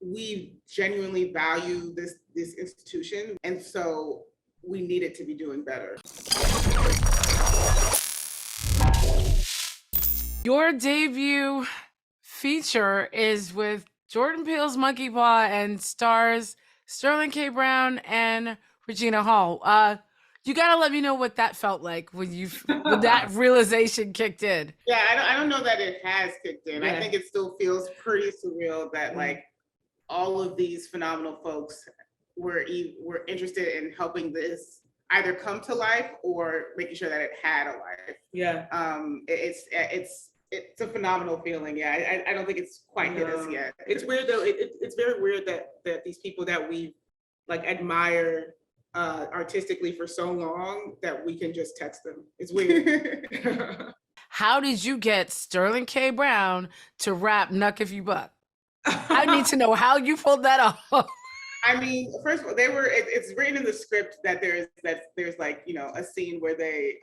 we genuinely value this institution, and so we need it to be doing better. Your debut feature is with Jordan Peele's Monkey Paw and stars Sterling K. Brown and Regina Hall. You gotta let me know what that felt like when that realization kicked in. Yeah, I don't know that it has kicked in. Yeah. I think it still feels pretty surreal that like all of these phenomenal folks were interested in helping this either come to life or making sure that it had a life. Yeah. It's a phenomenal feeling. Yeah, I don't think it's quite hit us yet. It's weird though. It's very weird that these people that we like admire artistically for so long that we can just text them. It's weird. How did you get Sterling K. Brown to rap "Nuck If You Buck"? I need to know how you pulled that off. I mean, first of all, it's written in the script that there's like, you know, a scene where they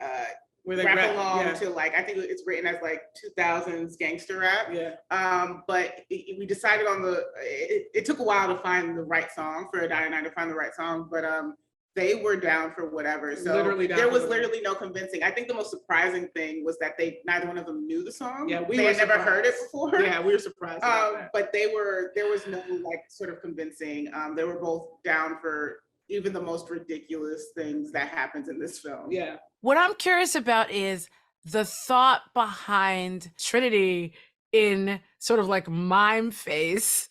rap along to like, I think it's written as like 2000s gangster rap. Yeah. But we decided on it took a while to find the right song for Adanne and I to find the right song, but they were down for whatever. So there was literally no convincing. I think the most surprising thing was that neither one of them knew the song. Yeah, they had never heard it before. Yeah, we were surprised. But there was no like sort of convincing. They were both down for even the most ridiculous things that happens in this film. Yeah. What I'm curious about is the thought behind Trinity in sort of like mime face,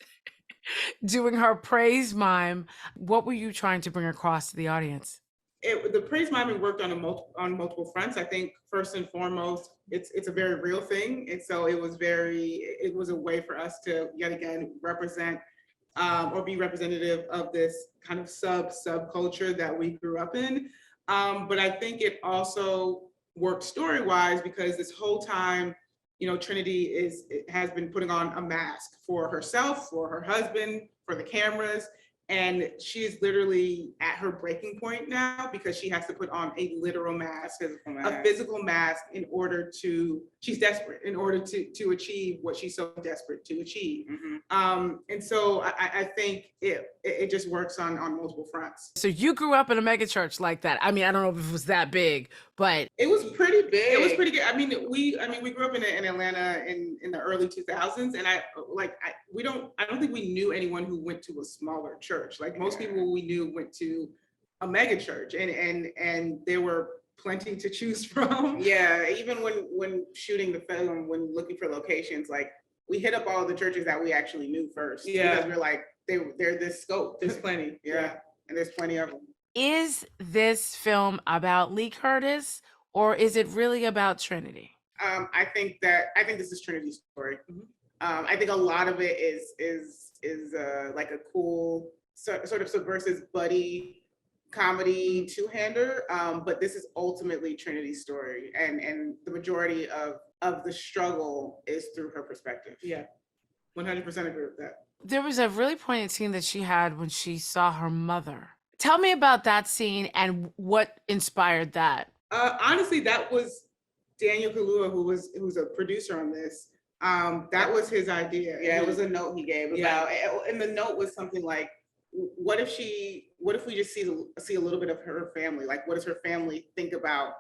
doing her praise mime. What were you trying to bring across to the audience? The praise miming worked on multiple fronts. I think first and foremost, it's a very real thing. And so it was a way for us to yet again represent or be representative of this kind of subculture that we grew up in. But I think it also worked story-wise because this whole time, you know, Trinity has been putting on a mask for herself, for her husband, for the cameras. And she's literally at her breaking point now because she has to put on a literal mask, a physical mask she's desperate in order to achieve what she's so desperate to achieve. Mm-hmm. And so I think it just works on multiple fronts. So you grew up in a mega church like that. I mean, I don't know if it was that big, but it was pretty big. It was pretty good. I mean, we grew up in Atlanta in the early 2000s, and I don't think we knew anyone who went to a smaller church. Like most people we knew went to a mega church, and there were plenty to choose from. Yeah, even when shooting the film, when looking for locations, like we hit up all the churches that we actually knew first. Yeah, because we're like they're this scope. There's plenty. Yeah, and there's plenty of them. Is this film about Lee Curtis, or is it really about Trinity? I think this is Trinity's story. Mm-hmm. I think a lot of it is like a cool sort of subversive buddy comedy two-hander, but this is ultimately Trinity's story, and the majority of the struggle is through her perspective. Yeah, 100% agree with that. There was a really poignant scene that she had when she saw her mother. Tell me about that scene and what inspired that. Honestly, that was Daniel Kaluuya, who's a producer on this. That was his idea. Yeah, it was a note he gave about, and the note was something like, what if we just see a little bit of her family? Like, what does her family think about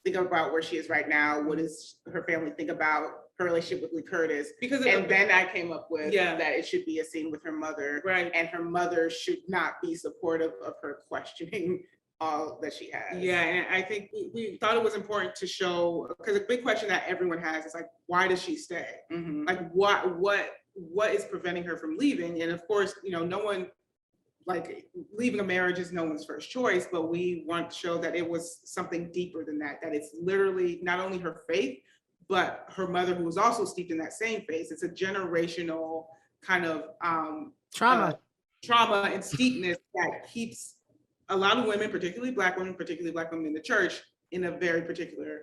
where she is right now? What does her family think about her relationship with Lee Curtis? Then I came up with that it should be a scene with her mother, right? And her mother should not be supportive of her questioning all that she has. Yeah, and I think we thought it was important to show, because a big question that everyone has is like, why does she stay? Mm-hmm. Like, what is preventing her from leaving? And of course, you know, no one, like, leaving a marriage is no one's first choice, but we want to show that it was something deeper than that, that it's literally not only her faith, but her mother, who was also steeped in that same faith. It's a generational kind of trauma and steepness that keeps a lot of women, particularly Black women in the church, in a very particular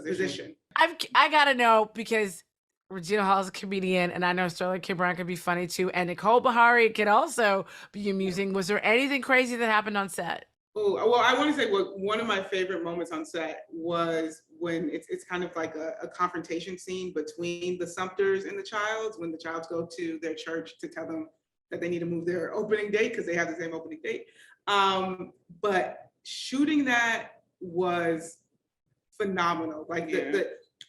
position. I gotta know, because Regina Hall is a comedian, and I know Sterling K. Brown can be funny too, and Nicole Beharie can also be amusing. Was there anything crazy that happened on set? Oh, well, I want to say one of my favorite moments on set was when it's kind of like a confrontation scene between the Sumpters and the Childs, when the Childs go to their church to tell them that they need to move their opening date because they have the same opening date. But shooting that was phenomenal. Like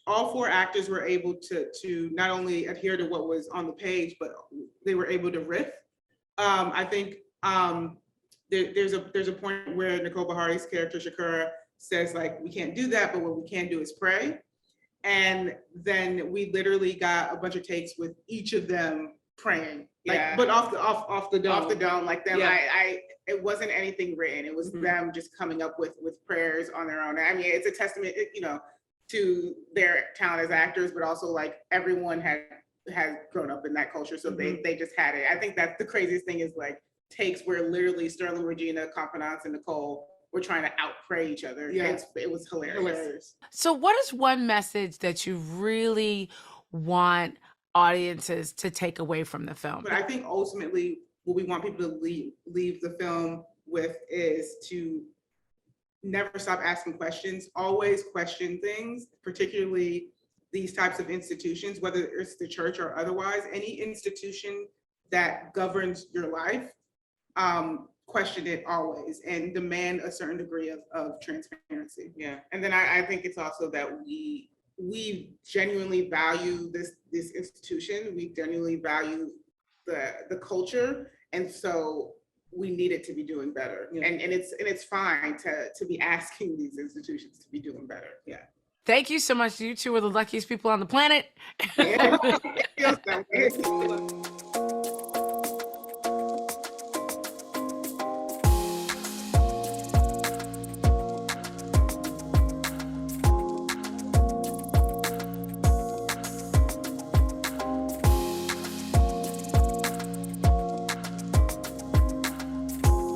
all 4 actors were able to not only adhere to what was on the page, but they were able to riff. I think there's a point where Nicole Beharie's character Shakura says like, we can't do that, but what we can do is pray. And then we literally got a bunch of takes with each of them praying, like, but off the dome, like them. It wasn't anything written. It was them just coming up with prayers on their own. I mean, it's a testament, you know, to their talent as actors, but also like everyone has grown up in that culture, so they just had it. I think that's the craziest thing is like takes where literally Sterling, Regina, Conphidance, and Nicole were trying to outpray each other. Yeah, it was hilarious. So, what is one message that you really want audiences to take away from the film? But I think ultimately what we want people to leave the film with is to never stop asking questions, always question things, particularly these types of institutions, whether it's the church or otherwise, any institution that governs your life, question it always and demand a certain degree of transparency. Yeah, and then I think it's also that we genuinely value this institution. We genuinely value the culture, and so we need it to be doing better. Yeah. And it's fine to be asking these institutions to be doing better. Yeah. Thank you so much. You two are the luckiest people on the planet. Yeah.